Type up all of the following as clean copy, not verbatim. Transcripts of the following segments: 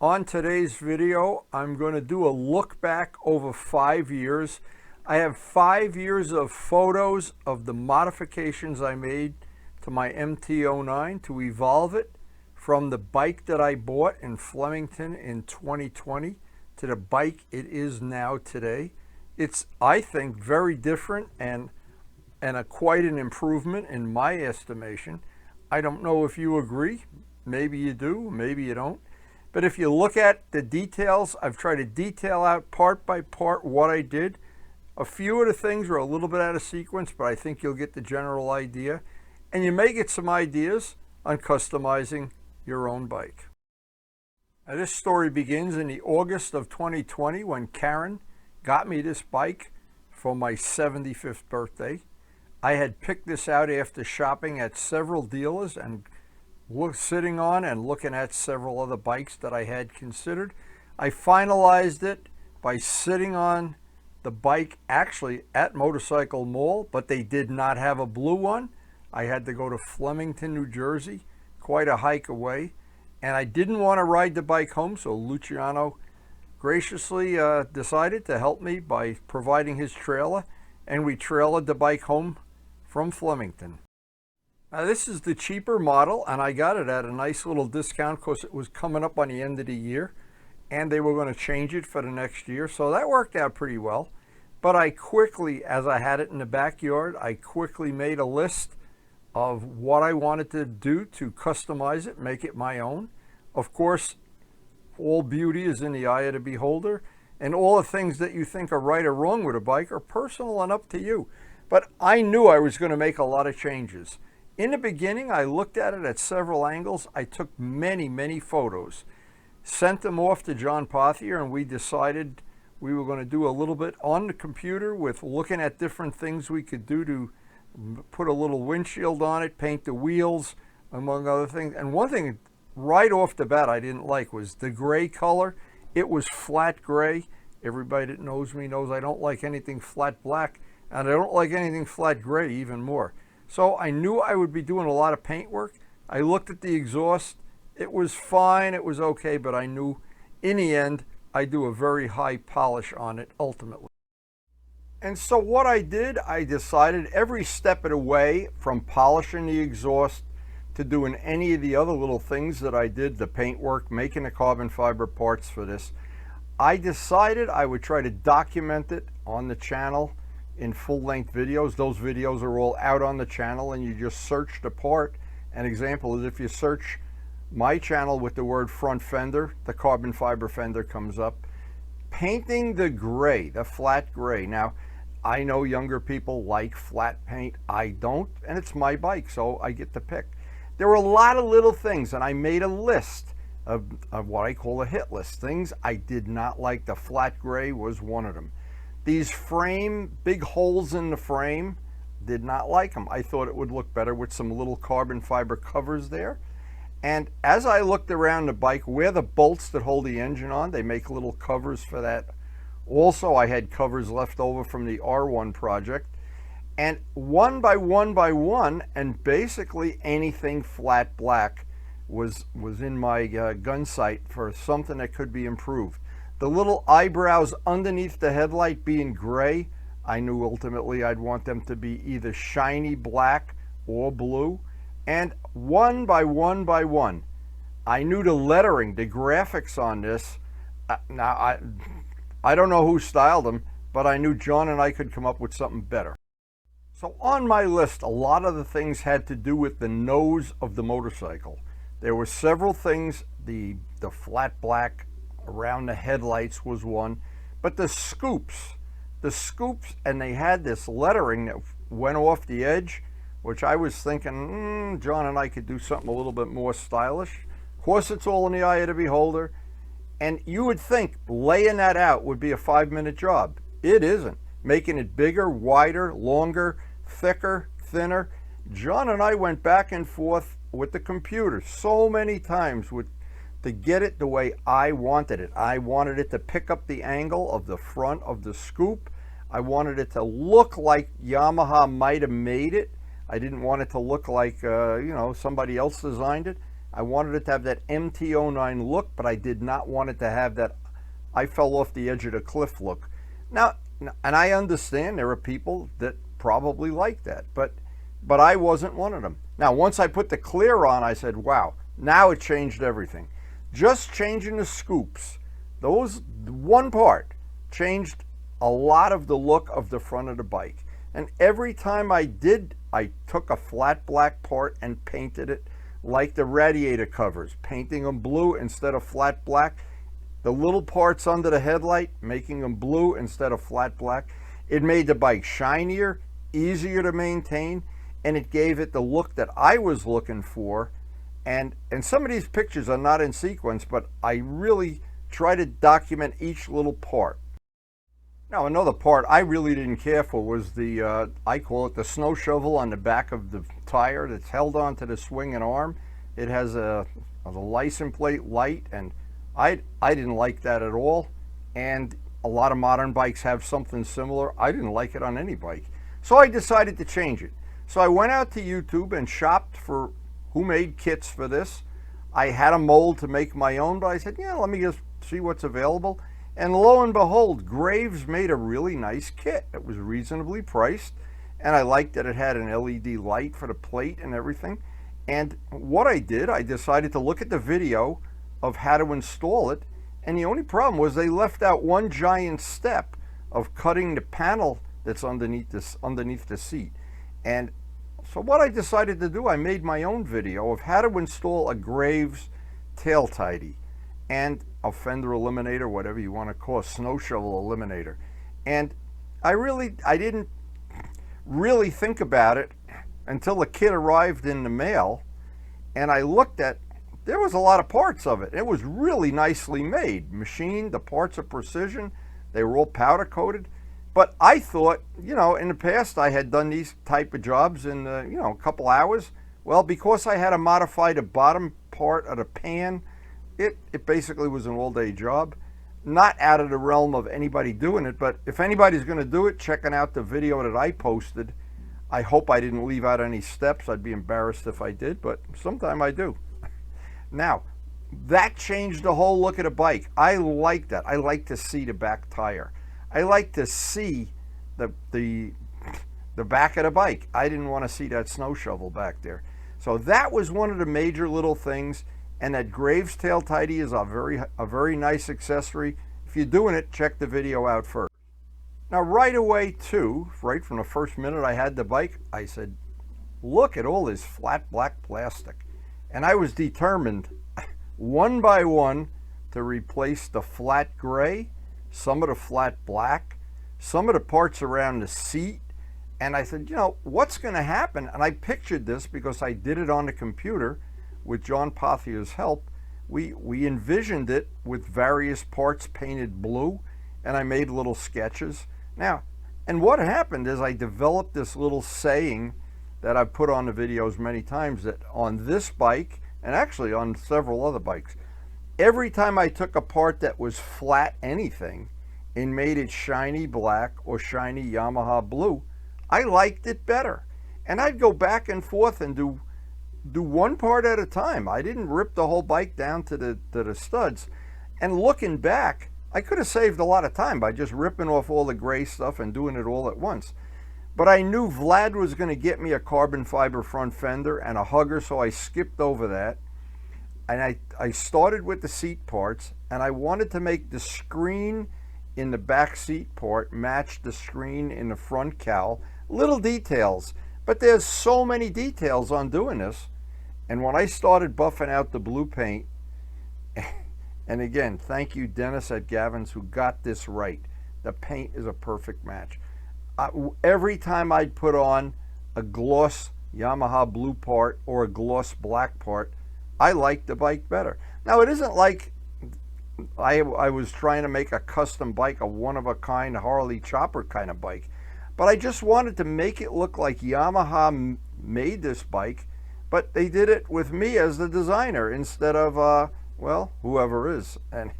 On today's video, I'm going to do a look back over 5 years. I have 5 years of photos of the modifications I made to my Mt09 to evolve it from the bike that I bought in Flemington in 2020 to the bike it is now today. It's, I think, very different and quite an improvement in my estimation. I don't know if you agree. Maybe you do, maybe you don't. But if you look at the details, I've tried to detail out part by part what I did. A few of the things are a little bit out of sequence, but I think you'll get the general idea. And you may get some ideas on customizing your own bike. Now, this story begins in the August of 2020 when Karen got me this bike for my 75th birthday. I had picked this out after shopping at several dealers and sitting on and looking at several other bikes that I had considered. I finalized it by sitting on the bike actually at Motorcycle Mall, but they did not have a blue one. I had to go to Flemington, New Jersey, quite a hike away, and I didn't want to ride the bike home, so Luciano graciously decided to help me by providing his trailer, and we trailered the bike home from Flemington. Now, this is the cheaper model, and I got it at a nice little discount because it was coming up on the end of the year, and they were going to change it for the next year, so that worked out pretty well. But I quickly, as I had it in the backyard, I quickly made a list of what I wanted to do to customize it, make it my own. Of course, all beauty is in the eye of the beholder, and all the things that you think are right or wrong with a bike are personal and up to you. But I knew I was going to make a lot of changes. In the beginning, I looked at it at several angles. I took many photos, sent them off to John Pothier, and we decided we were going to do a little bit on the computer with looking at different things we could do to put a little windshield on it, paint the wheels, among other things. And one thing right off the bat I didn't like was the gray color. It was flat gray. Everybody that knows me knows I don't like anything flat black, and I don't like anything flat gray even more. So I knew I would be doing a lot of paint work. I looked at the exhaust. It was fine, it was okay, but I knew in the end I'd do a very high polish on it ultimately. And so what I did, I decided every step of the way, from polishing the exhaust to doing any of the other little things that I did, the paint work, making the carbon fiber parts for this, I decided I would try to document it on the channel in full-length videos. Those videos are all out on the channel, and you just search the part. An example is if you search my channel with the word front fender, the carbon fiber fender comes up. Painting the gray, the flat gray. Now, I know younger people like flat paint. I don't, and it's my bike, so I get to pick. There were a lot of little things, and I made a list of what I call a hit list. Things I did not like. The flat gray was one of them. These big holes in the frame, did not like them. I thought it would look better with some little carbon fiber covers there. And as I looked around the bike, where the bolts that hold the engine on, they make little covers for that. Also, I had covers left over from the R1 project. And one by one, and basically anything flat black was in my gun sight for something that could be improved. The little eyebrows underneath the headlight being gray, I knew ultimately I'd want them to be either shiny black or blue. And one by one, I knew the lettering, the graphics on this. Now, I don't know who styled them, but I knew John and I could come up with something better. So on my list, a lot of the things had to do with the nose of the motorcycle. There were several things. The flat black around the headlights was one, but the scoops, and they had this lettering that went off the edge, which I was thinking, John and I could do something a little bit more stylish. Of course, it's all in the eye of the beholder, and you would think laying that out would be a 5-minute job. It isn't. Making it bigger, wider, longer, thicker, thinner. John and I went back and forth with the computer so many times to get it the way I wanted it. I wanted it to pick up the angle of the front of the scoop. I wanted it to look like Yamaha might have made it. I didn't want it to look like, somebody else designed it. I wanted it to have that MT09 look, but I did not want it to have that I fell off the edge of the cliff look. Now, and I understand there are people that probably like that, but I wasn't one of them. Now, once I put the clear on, I said, wow, now it changed everything. Just changing the scoops, those one part, changed a lot of the look of the front of the bike. And every time I did, I took a flat black part and painted it like the radiator covers, painting them blue instead of flat black. The little parts under the headlight, making them blue instead of flat black. It made the bike shinier, easier to maintain, and it gave it the look that I was looking for. And some of these pictures are not in sequence, but I really try to document each little part. Now, another part I really didn't care for was the, I call it the snow shovel on the back of the tire that's held onto the swing and arm. It has a license plate light, and I didn't like that at all. And a lot of modern bikes have something similar. I didn't like it on any bike. So I decided to change it. So I went out to YouTube and shopped for who made kits for this. I had a mold to make my own, but I said, yeah, let me just see what's available. And lo and behold, Graves made a really nice kit. It was reasonably priced, and I liked that it had an LED light for the plate and everything. And what I did, I decided to look at the video of how to install it, and the only problem was they left out one giant step of cutting the panel that's underneath the seat. And so what I decided to do, I made my own video of how to install a Graves tail tidy and a fender eliminator, whatever you want to call a snow shovel eliminator. And I didn't really think about it until the kit arrived in the mail, and I looked at, there was a lot of parts of it. It was really nicely made, machined, the parts are precision, they were all powder coated. But I thought, you know, in the past I had done these type of jobs in, you know, a couple hours. Well, because I had to modify the bottom part of the pan, it basically was an all-day job. Not out of the realm of anybody doing it, but if anybody's going to do it, checking out the video that I posted, I hope I didn't leave out any steps. I'd be embarrassed if I did, but sometime I do. Now, that changed the whole look of the bike. I like that. I like to see the back tire. I like to see the back of the bike. I didn't want to see that snow shovel back there. So that was one of the major little things. And that Graves tail tidy is a very nice accessory. If you're doing it, check the video out first. Now right away too, right from the first minute I had the bike, I said, look at all this flat black plastic. And I was determined one by one to replace the flat gray, some of the flat black, some of the parts around the seat. And I said, you know, what's going to happen? And I pictured this because I did it on the computer with John Pothier's help. We envisioned it with various parts painted blue, and I made little sketches. Now, and what happened is I developed this little saying that I've put on the videos many times, that on this bike, and actually on several other bikes, every time I took a part that was flat anything and made it shiny black or shiny Yamaha blue, I liked it better. And I'd go back and forth and do one part at a time. I didn't rip the whole bike down to the studs. And looking back, I could have saved a lot of time by just ripping off all the gray stuff and doing it all at once. But I knew Vlad was going to get me a carbon fiber front fender and a hugger, so I skipped over that. And I started with the seat parts, and I wanted to make the screen in the back seat part match the screen in the front cowl. Little details, but there's so many details on doing this. And when I started buffing out the blue paint, and again, thank you Dennis at Gavin's who got this right. The paint is a perfect match. Every time I'd put on a gloss Yamaha blue part or a gloss black part, I liked the bike better. Now, it isn't like I was trying to make a custom bike, a one-of-a-kind Harley chopper kind of bike, but I just wanted to make it look like Yamaha made this bike, but they did it with me as the designer instead of, well, whoever is. And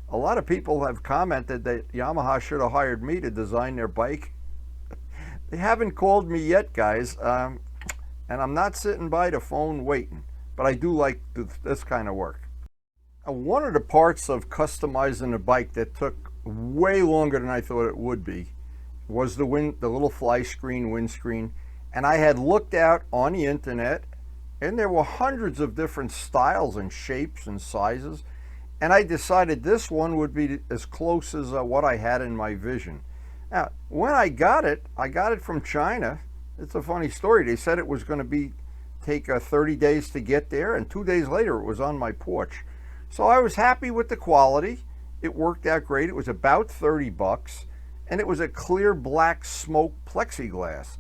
a lot of people have commented that Yamaha should have hired me to design their bike. They haven't called me yet, guys, and I'm not sitting by the phone waiting. but I do like this kind of work. One of the parts of customizing the bike that took way longer than I thought it would be was the little fly screen, windscreen. And I had looked out on the internet, and there were hundreds of different styles and shapes and sizes. And I decided this one would be as close as what I had in my vision. Now, when I got it from China. It's a funny story. They said it was going to take 30 days to get there, and 2 days later it was on my porch. So I was happy with the quality. It worked out great. It was about 30 bucks, and it was a clear black smoke plexiglass.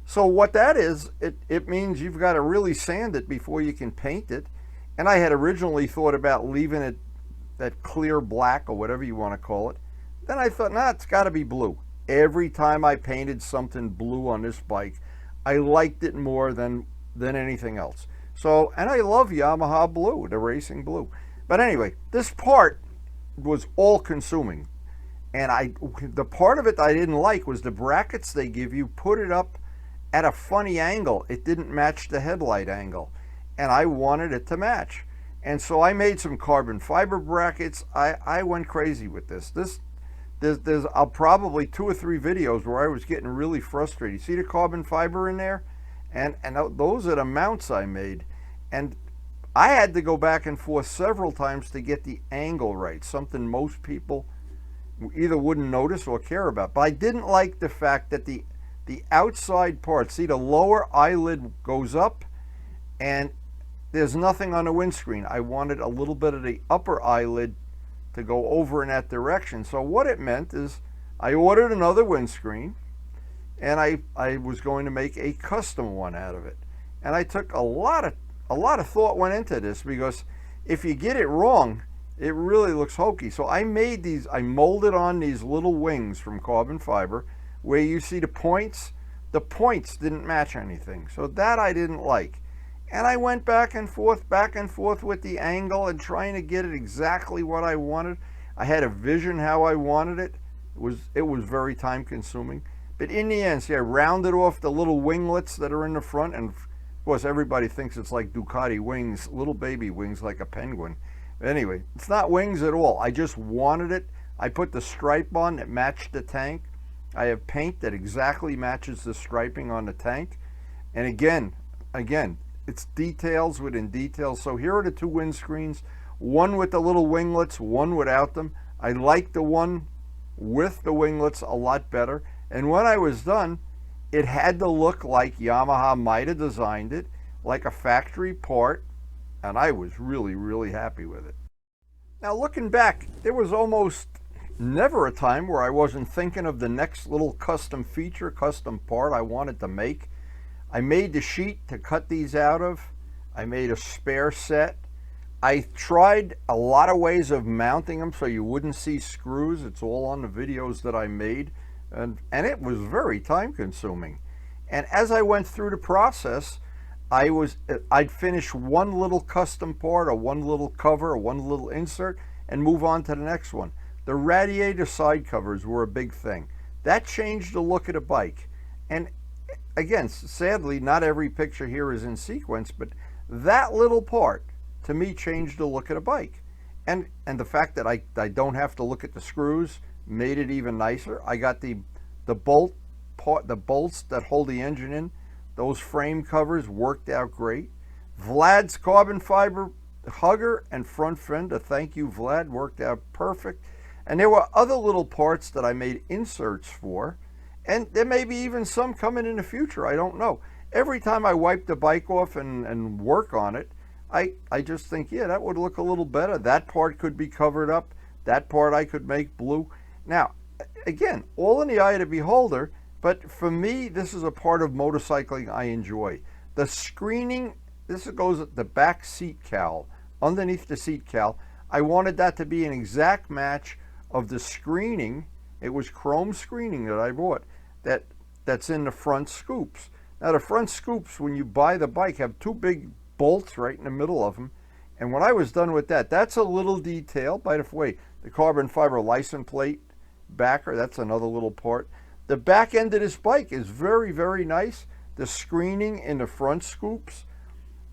So what that is, it means you've got to really sand it before you can paint it. And I had originally thought about leaving it that clear black, or whatever you want to call it. Then I thought, nah, it's got to be blue. Every time I painted something blue on this bike, I liked it more than anything else. So, and I love Yamaha blue, the racing blue. But anyway, this part was all consuming. And the part of it I didn't like was the brackets they give you, put it up at a funny angle. It didn't match the headlight angle, and I wanted it to match. And so I made some carbon fiber brackets. I went crazy with this. There's probably 2 or 3 videos where I was getting really frustrated. You see the carbon fiber in there? And those are the mounts I made. And I had to go back and forth several times to get the angle right, something most people either wouldn't notice or care about. But I didn't like the fact that the outside part, see, the lower eyelid goes up and there's nothing on the windscreen. I wanted a little bit of the upper eyelid to go over in that direction. So what it meant is I ordered another windscreen, and I was going to make a custom one out of it. And I took a lot of thought went into this, because if you get it wrong, it really looks hokey. So I made these, I molded on these little wings from carbon fiber where you see the points didn't match anything. So that I didn't like. And I went back and forth with the angle and trying to get it exactly what I wanted. I had a vision how I wanted it. It was very time consuming. But in the end, see, I rounded off the little winglets that are in the front, and of course everybody thinks it's like Ducati wings, little baby wings like a penguin. But anyway, it's not wings at all. I just wanted it. I put the stripe on that matched the tank. I have paint that exactly matches the striping on the tank. And again, it's details within details. So here are the 2 windscreens, one with the little winglets, one without them. I like the one with the winglets a lot better. And when I was done, it had to look like Yamaha might have designed it, like a factory part, and I was really, really happy with it. Now looking back, there was almost never a time where I wasn't thinking of the next little custom feature, custom part I wanted to make. I made the sheet to cut these out of. I made a spare set. I tried a lot of ways of mounting them so you wouldn't see screws. It's all on the videos that I made, and it was very time consuming. And as I went through the process, I'd finish one little custom part, or one little cover, or one little insert, and move on to the next one. The radiator side covers were a big thing. That changed the look of the bike. And again, sadly, not every picture here is in sequence, but that little part, to me, changed the look of the bike. And the fact that I don't have to look at the screws made it even nicer. I got the bolts that hold the engine in. Those frame covers worked out great. Vlad's carbon fiber hugger and front fender, thank you Vlad, worked out perfect. And there were other little parts that I made inserts for, and there may be even some coming in the future, I don't know. Every time I wipe the bike off and work on it, I just think, yeah, that would look a little better. That part could be covered up. That part I could make blue. Now, again, all in the eye of the beholder, but for me, this is a part of motorcycling I enjoy. The screening, this goes at the back seat cowl, underneath the seat cowl. I wanted that to be an exact match of the screening. It was chrome screening that I bought that's in the front scoops. Now the front scoops, when you buy the bike, have 2 big bolts right in the middle of them. And when I was done with that, that's a little detail. By the way, the carbon fiber license plate backer, that's another little part. The back end of this bike is very, very nice. The screening in the front scoops,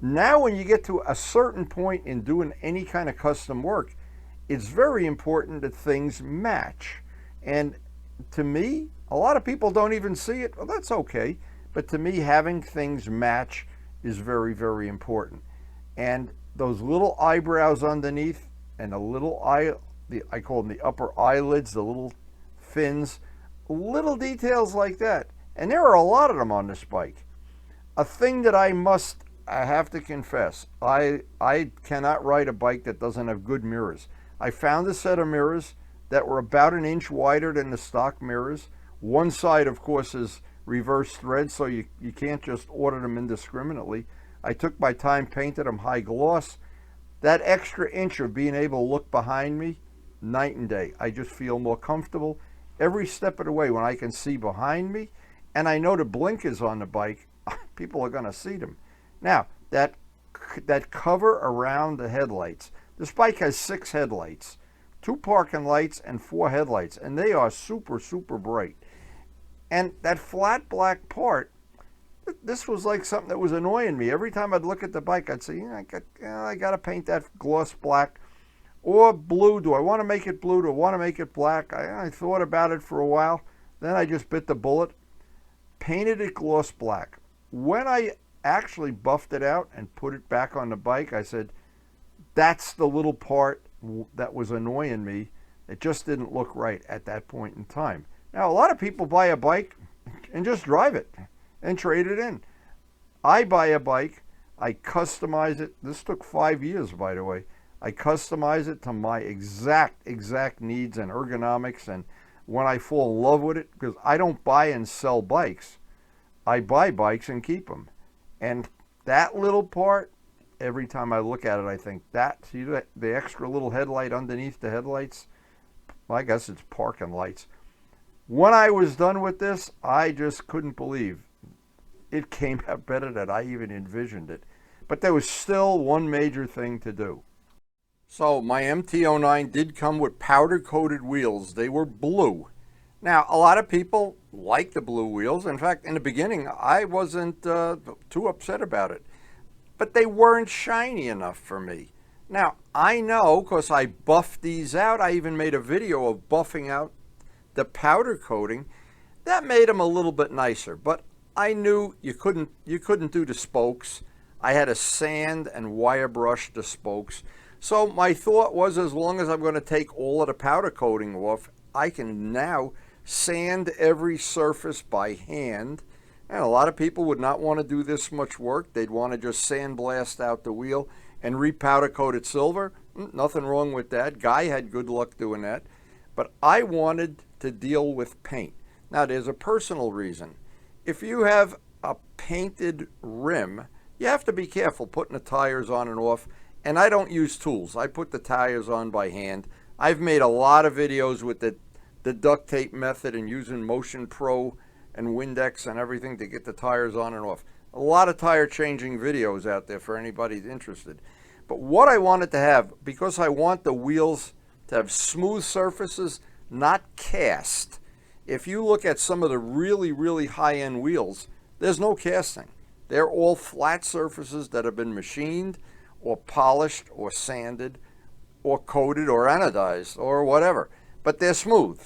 Now when you get to a certain point in doing any kind of custom work, it's very important that things match. And to me, a lot of people don't even see it. Well, that's okay. But to me, having things match is very, very important. And those little eyebrows underneath and the little I call them the upper eyelids, the little fins, little details like that. And there are a lot of them on this bike. A thing that I have to confess, I cannot ride a bike that doesn't have good mirrors. I found a set of mirrors that were about an inch wider than the stock mirrors. One side, of course, is reverse thread, so you can't just order them indiscriminately. I took my time, painted them high gloss. That extra inch of being able to look behind me, night and day. I just feel more comfortable every step of the way when I can see behind me, and I know the blinkers on the bike, people are going to see them. Now, that cover around the headlights, this bike has 6 headlights, 2 parking lights and 4 headlights, and they are super, super bright. And that flat black part, this was like something that was annoying me. Every time I'd look at the bike, I'd say, I got to paint that gloss black or blue. Do I want to make it blue? Do I want to make it black? I thought about it for a while. Then I just bit the bullet, painted it gloss black. When I actually buffed it out and put it back on the bike, I said, that's the little part that was annoying me. It just didn't look right at that point in time. Now, a lot of people buy a bike and just drive it and trade it in. I buy a bike, I customize it. This took 5 years, by the way. I customize it to my exact needs and ergonomics, and when I fall in love with it, because I don't buy and sell bikes. I buy bikes and keep them. And that little part, every time I look at it, I think see that the extra little headlight underneath the headlights? Well, I guess it's parking lights. When I was done with this, I just couldn't believe it came out better than I even envisioned it. But there was still one major thing to do. So my MT09 did come with powder-coated wheels. They were blue. Now, a lot of people like the blue wheels. In fact, in the beginning, I wasn't too upset about it. But they weren't shiny enough for me. Now, I know, because I buffed these out. I even made a video of buffing out the powder coating. That made them a little bit nicer. But I knew you couldn't do the spokes. I had to sand and wire brush the spokes. So my thought was, as long as I'm going to take all of the powder coating off, I can now sand every surface by hand. And a lot of people would not want to do this much work. They'd want to just sandblast out the wheel and repowder coat it silver. Nothing wrong with that. Guy had good luck doing that. But I wanted to deal with paint. Now, there's a personal reason. If you have a painted rim, you have to be careful putting the tires on and off. And I don't use tools. I put the tires on by hand. I've made a lot of videos with the duct tape method and using Motion Pro and Windex and everything to get the tires on and off. A lot of tire changing videos out there for anybody interested. But what I wanted to have, because I want the wheels to have smooth surfaces, not cast. If you look at some of the really, really high-end wheels, there's no casting. They're all flat surfaces that have been machined or polished or sanded or coated or anodized or whatever. But they're smooth.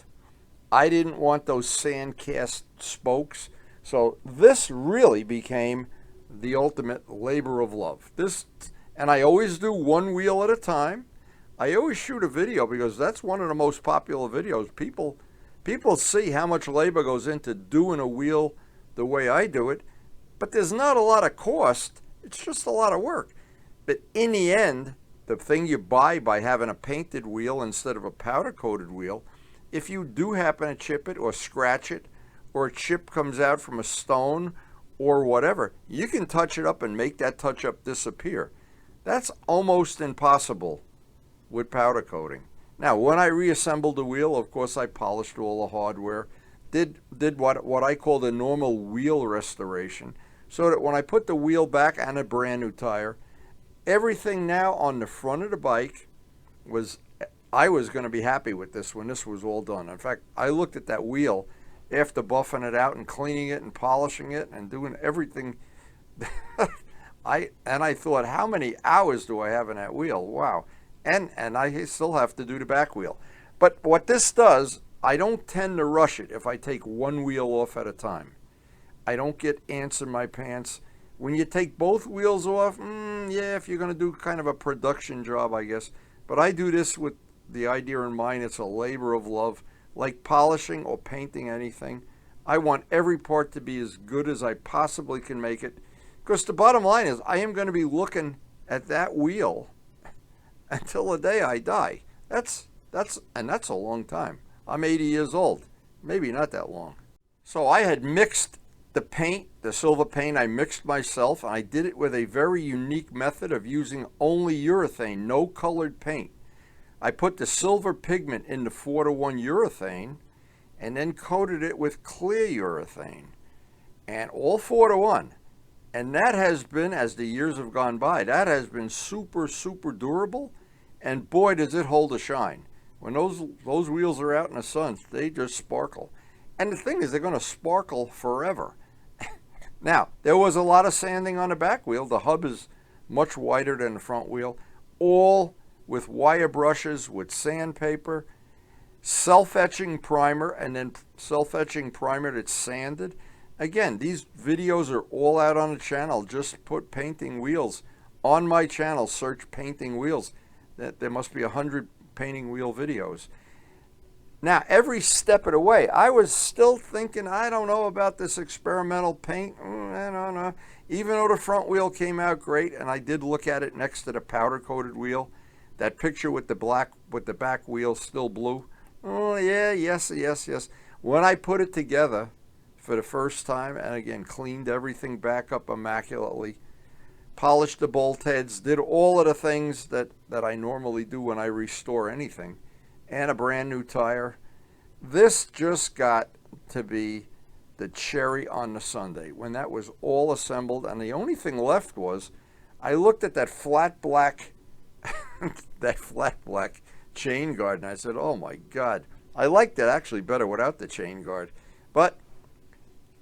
I didn't want those sand cast spokes. So this really became the ultimate labor of love. And I always do one wheel at a time. I always shoot a video because that's one of the most popular videos. People see how much labor goes into doing a wheel the way I do it, but there's not a lot of cost. It's just a lot of work. But in the end, the thing you buy by having a painted wheel instead of a powder-coated wheel, if you do happen to chip it or scratch it, or a chip comes out from a stone or whatever, you can touch it up and make that touch-up disappear. That's almost impossible with powder coating. Now, when I reassembled the wheel, of course, I polished all the hardware, did what I call the normal wheel restoration, so that when I put the wheel back and a brand new tire, everything now on the front of the bike I was going to be happy with this when this was all done. In fact, I looked at that wheel after buffing it out and cleaning it and polishing it and doing everything. I thought, how many hours do I have in that wheel? Wow. And I still have to do the back wheel. But what this does, I don't tend to rush it if I take one wheel off at a time. I don't get ants in my pants. When you take both wheels off, yeah, if you're going to do kind of a production job, I guess. But I do this with the idea in mind. It's a labor of love, like polishing or painting anything. I want every part to be as good as I possibly can make it. Because the bottom line is, I am going to be looking at that wheel until the day I die. That's a long time. I'm 80 years old. Maybe not that long. So I had mixed the paint, the silver paint, I mixed myself, and I did it with a very unique method of using only urethane, no colored paint. I put the silver pigment in the 4:1 urethane and then coated it with clear urethane, and all 4:1. And that has been, as the years have gone by, that has been super, super durable, and boy, does it hold a shine. When those wheels are out in the sun, they just sparkle. And the thing is, they're going to sparkle forever. Now, there was a lot of sanding on the back wheel. The hub is much wider than the front wheel, all with wire brushes, with sandpaper, self-etching primer, and then self-etching primer that's sanded. Again, these videos are all out on the channel. Just put painting wheels on my channel. Search painting wheels. There must be 100 painting wheel videos. Now, every step of the way, I was still thinking, I don't know about this experimental paint. I don't know. Even though the front wheel came out great, and I did look at it next to the powder-coated wheel, that picture with the back wheel still blue. Oh, yeah, yes. When I put it together for the first time, and again, cleaned everything back up immaculately, polished the bolt heads, did all of the things that I normally do when I restore anything, and a brand new tire. This just got to be the cherry on the sundae. When that was all assembled and the only thing left was, I looked at that flat black chain guard and I said, oh my God, I liked it actually better without the chain guard. But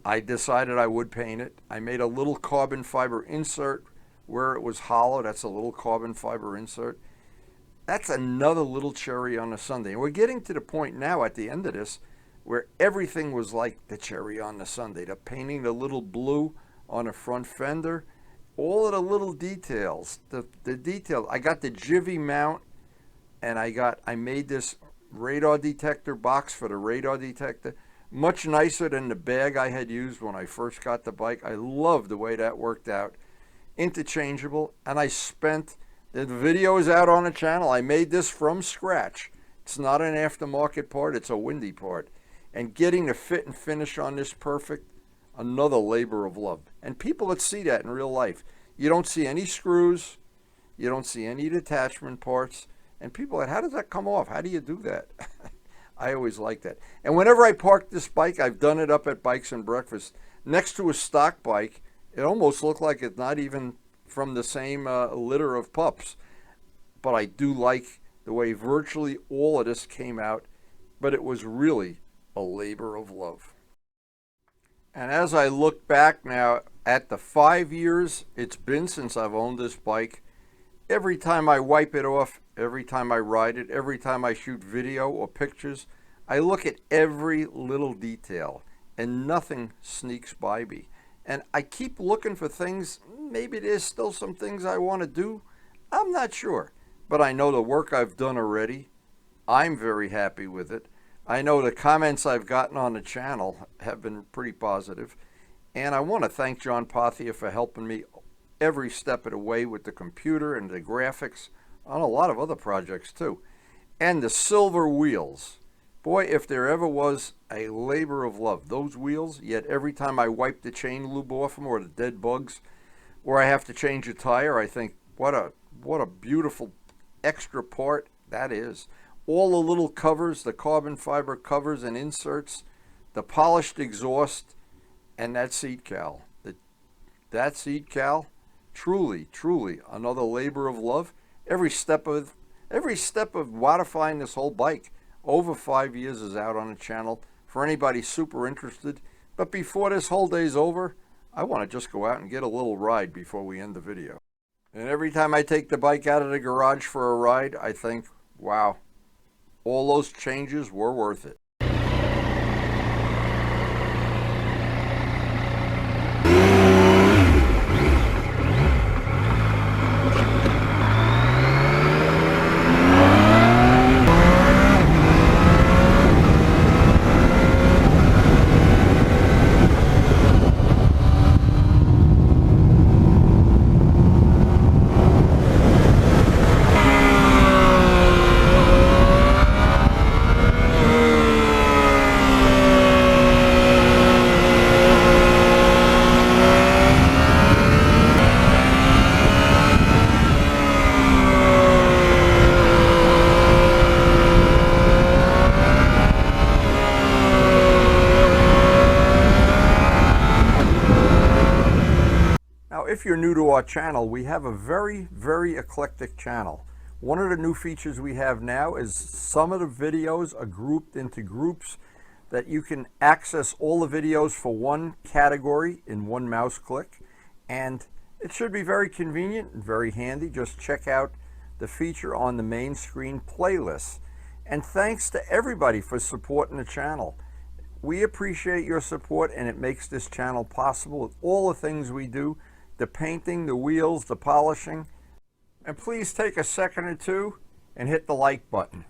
I decided I would paint it. I made a little carbon fiber insert where it was hollow. That's a little carbon fiber insert. That's another little cherry on the sundae. And we're getting to the point now at the end of this where everything was like the cherry on the sundae. The painting the little blue on the front fender, all of the little details, the detail. I got the jivvy mount, and I made this radar detector box for the radar detector. Much nicer than the bag I had used when I first got the bike. I love the way that worked out. Interchangeable, and I spent, the video is out on the channel. I made this from scratch. It's not an aftermarket part, it's a windy part. And getting the fit and finish on this perfect, another labor of love. And people that see that in real life, you don't see any screws, you don't see any detachment parts, and people are like, how does that come off? How do you do that? I always like that. And whenever I park this bike, I've done it up at Bikes and Breakfast, next to a stock bike, it almost looked like it's not even from the same litter of pups. But I do like the way virtually all of this came out, but it was really a labor of love. And as I look back now at the 5 years it's been since I've owned this bike, every time I wipe it off, every time I ride it, every time I shoot video or pictures, I look at every little detail and nothing sneaks by me. And I keep looking for things. Maybe there's still some things I want to do. I'm not sure. But I know the work I've done already. I'm very happy with it. I know the comments I've gotten on the channel have been pretty positive. And I want to thank John Parthia for helping me every step of the way with the computer and the graphics on a lot of other projects too. And the silver wheels. Boy, if there ever was a labor of love, those wheels, yet every time I wipe the chain lube off them or the dead bugs, or I have to change a tire, I think, what a beautiful extra part that is. All the little covers, the carbon fiber covers and inserts, the polished exhaust, and that seat cowl. That seat cowl, truly, truly another labor of love. Every step of modifying this whole bike over 5 years is out on the channel for anybody super interested. But before this whole day's over, I want to just go out and get a little ride before we end the video. And every time I take the bike out of the garage for a ride, I think, wow, all those changes were worth it. If you're new to our channel, we have a very eclectic channel. One of the new features we have now is some of the videos are grouped into groups that you can access all the videos for one category in one mouse click, and it should be very convenient and very handy. Just check out the feature on the main screen playlist. And thanks to everybody for supporting the channel. We appreciate your support, and it makes this channel possible with all the things we do. The painting, the wheels, the polishing. And please take a second or two and hit the like button.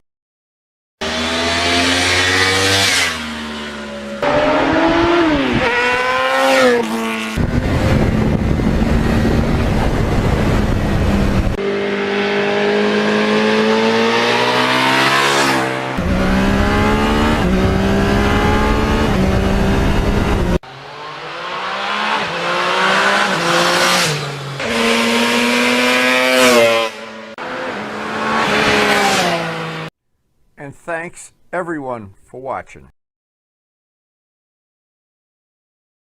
And thanks everyone for watching.